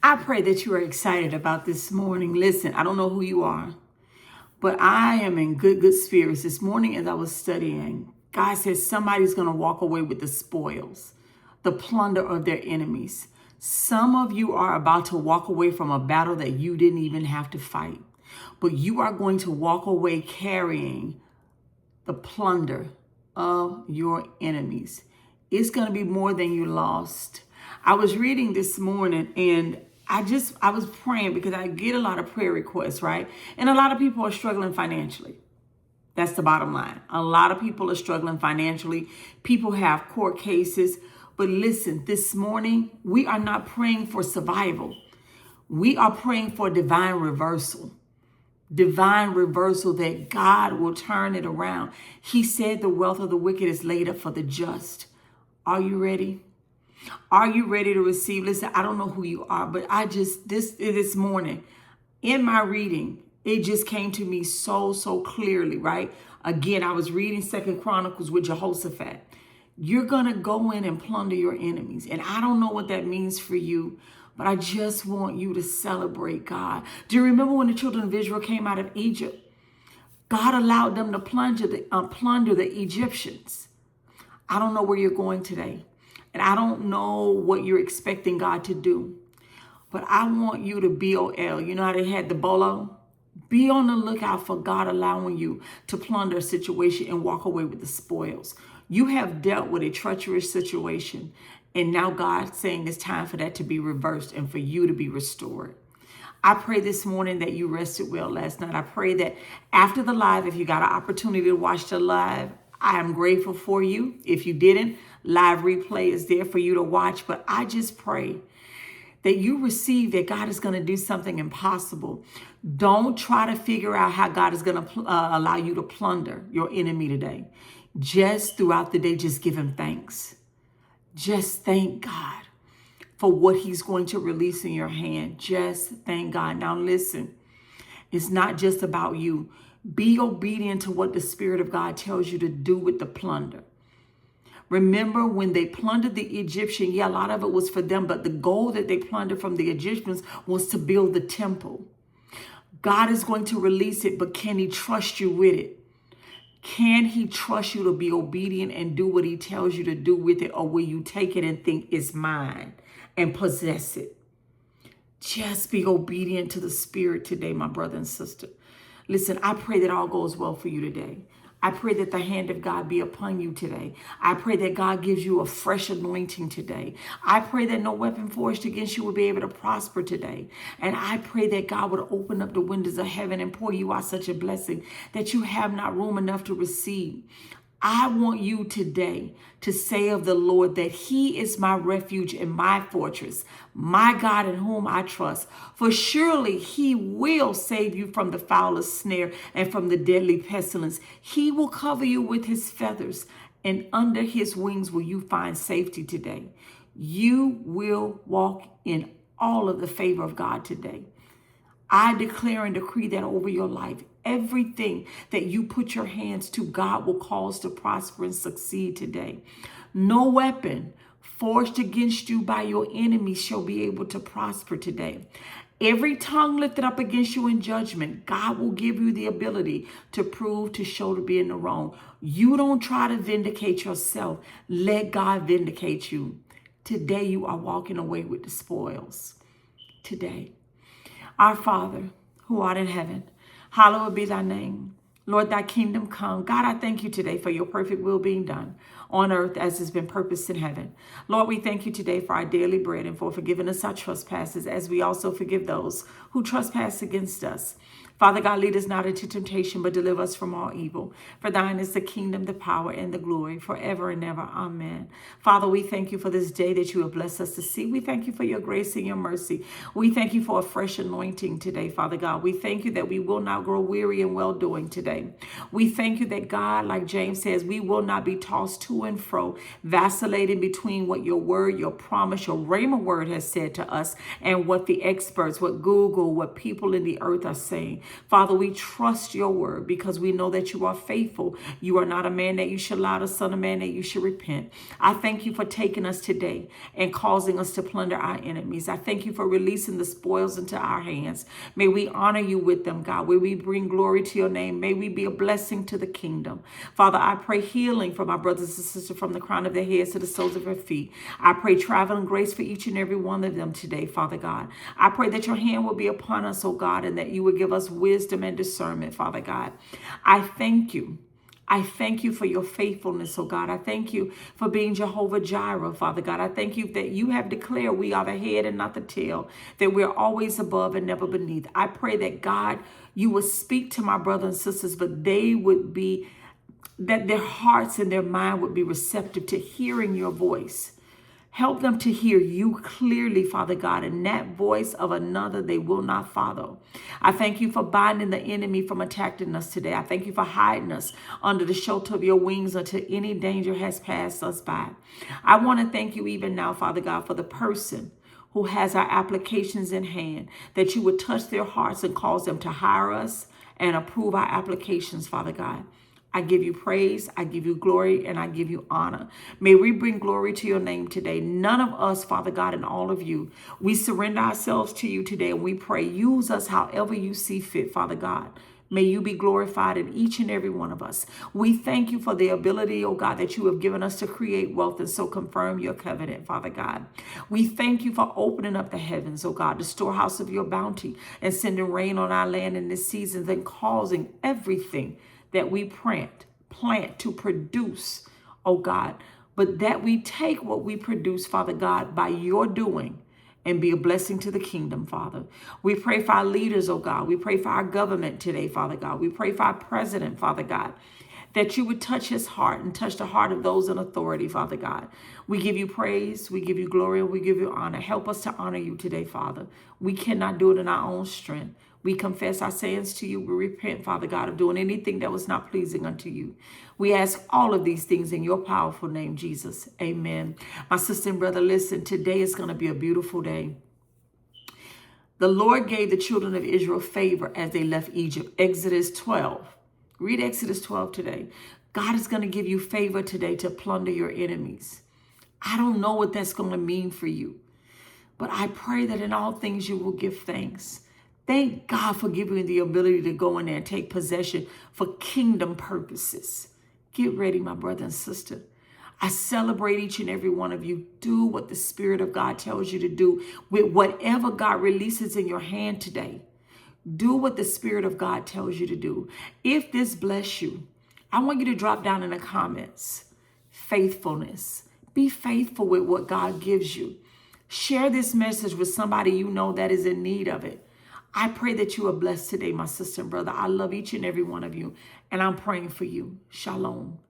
I pray that you are excited about this morning. Listen, I don't know who you are, but I am in good spirits. This morning as I was studying, God says somebody's going to walk away with the spoils, the plunder of their enemies. Some of you are about to walk away from a battle that you didn't even have to fight, but you are going to walk away carrying the plunder of your enemies. It's going to be more than you lost. I was reading this morning and I was praying because I get a lot of prayer requests, right? And a lot of people are struggling financially. That's the bottom line. A lot of people are struggling financially. People have court cases. But listen, this morning, we are not praying for survival. We are praying for divine reversal. Divine reversal, that God will turn it around. He said the wealth of the wicked is laid up for the just. Are you ready? Are you ready to receive? Listen, I don't know who you are, but this morning in my reading, it just came to me so clearly, right? Again, I was reading Second Chronicles with Jehoshaphat. You're going to go in and plunder your enemies. And I don't know what that means for you, but I just want you to celebrate God. Do you remember when the children of Israel came out of Egypt? God allowed them to plunder the Egyptians. I don't know where you're going today. And I don't know what you're expecting God to do. But I want you to BOL. You know how they had the bolo? Be on the lookout for God allowing you to plunder a situation and walk away with the spoils. You have dealt with a treacherous situation. And now God's saying it's time for that to be reversed and for you to be restored. I pray this morning that you rested well last night. I pray that after the live, if you got an opportunity to watch the live, I am grateful for you. If you didn't, live replay is there for you to watch. But I just pray that you receive that God is going to do something impossible. Don't try to figure out how God is going to allow you to plunder your enemy today. Just throughout the day, just give him thanks. Just thank God for what he's going to release in your hand. Just thank God. Now listen, it's not just about you. Be obedient to what the Spirit of God tells you to do with the plunder. Remember when they plundered the Egyptian, a lot of it was for them, but the gold that they plundered from the Egyptians was to build the temple. God is going to release it, but can he trust you with it? Can he trust you to be obedient and do what he tells you to do with it? Or will you take it and think it's mine and possess it? Just be obedient to the Spirit today, my brother and sister. Listen, I pray that all goes well for you today. I pray that the hand of God be upon you today. I pray that God gives you a fresh anointing today. I pray that no weapon forged against you will be able to prosper today. And I pray that God would open up the windows of heaven and pour you out such a blessing that you have not room enough to receive. I want you today to say of the Lord that he is my refuge and my fortress, my God in whom I trust. For surely he will save you from the foulest snare and from the deadly pestilence. He will cover you with his feathers, and under his wings will you find safety today. You will walk in all of the favor of God today. I declare and decree that over your life. Everything that you put your hands to, God will cause to prosper and succeed today. No weapon forged against you by your enemies shall be able to prosper today. Every tongue lifted up against you in judgment, God will give you the ability to prove, to show, to be in the wrong. You don't try to vindicate yourself. Let God vindicate you. Today you are walking away with the spoils. Today. Our Father, who art in heaven, hallowed be thy name. Lord, thy kingdom come. God, I thank you today for your perfect will being done on earth as has been purposed in heaven. Lord, we thank you today for our daily bread and for forgiving us our trespasses as we also forgive those who trespass against us. Father God, lead us not into temptation, but deliver us from all evil. For thine is the kingdom, the power, and the glory forever and ever. Amen. Father, we thank you for this day that you have blessed us to see. We thank you for your grace and your mercy. We thank you for a fresh anointing today, Father God. We thank you that we will not grow weary in well-doing today. We thank you that, God, like James says, we will not be tossed to and fro, vacillating between what your word, your promise, your rhema word has said to us and what the experts, what Google, what people in the earth are saying. Father, we trust your word because we know that you are faithful. You are not a man that you should lie, the son of man that you should repent. I thank you for taking us today and causing us to plunder our enemies. I thank you for releasing the spoils into our hands. May we honor you with them, God. May we bring glory to your name. May we be a blessing to the kingdom. Father, I pray healing for my brothers and sisters from the crown of their heads to the soles of their feet. I pray traveling grace for each and every one of them today, Father God. I pray that your hand will be upon us, oh God, and that you would give us wisdom and discernment, Father God. I thank you. I thank you for your faithfulness, oh God. I thank you for being Jehovah Jireh, Father God. I thank you that you have declared we are the head and not the tail, that we're always above and never beneath. I pray that, God, you would speak to my brothers and sisters, but they would be, that their hearts and their mind would be receptive to hearing your voice. Help them to hear you clearly, Father God, and that voice of another they will not follow. I thank you for binding the enemy from attacking us today. I thank you for hiding us under the shelter of your wings until any danger has passed us by. I want to thank you even now, Father God, for the person who has our applications in hand, that you would touch their hearts and cause them to hire us and approve our applications, Father God. I give you praise, I give you glory, and I give you honor. May we bring glory to your name today. None of us, Father God, and all of you, we surrender ourselves to you today, and we pray, use us however you see fit, Father God. May you be glorified in each and every one of us. We thank you for the ability, oh God, that you have given us to create wealth and so confirm your covenant, Father God. We thank you for opening up the heavens, oh God, the storehouse of your bounty, and sending rain on our land in this season, and causing everything that we plant to produce, oh God, but that we take what we produce, Father God, by your doing and be a blessing to the kingdom, Father. We pray for our leaders, oh God. We pray for our government today, Father God. We pray for our president, Father God, that you would touch his heart and touch the heart of those in authority, Father God. We give you praise, we give you glory, and we give you honor. Help us to honor you today, Father. We cannot do it in our own strength. We confess our sins to you. We repent, Father God, of doing anything that was not pleasing unto you. We ask all of these things in your powerful name, Jesus. Amen. My sister and brother, listen, today is going to be a beautiful day. The Lord gave the children of Israel favor as they left Egypt. Exodus 12. Read Exodus 12 today. God is going to give you favor today to plunder your enemies. I don't know what that's going to mean for you, but I pray that in all things you will give thanks. Thank God for giving you the ability to go in there and take possession for kingdom purposes. Get ready, my brother and sister. I celebrate each and every one of you. Do what the Spirit of God tells you to do with whatever God releases in your hand today. Do what the Spirit of God tells you to do. If this bless you, I want you to drop down in the comments, faithfulness. Be faithful with what God gives you. Share this message with somebody you know that is in need of it. I pray that you are blessed today, my sister and brother. I love each and every one of you, and I'm praying for you. Shalom.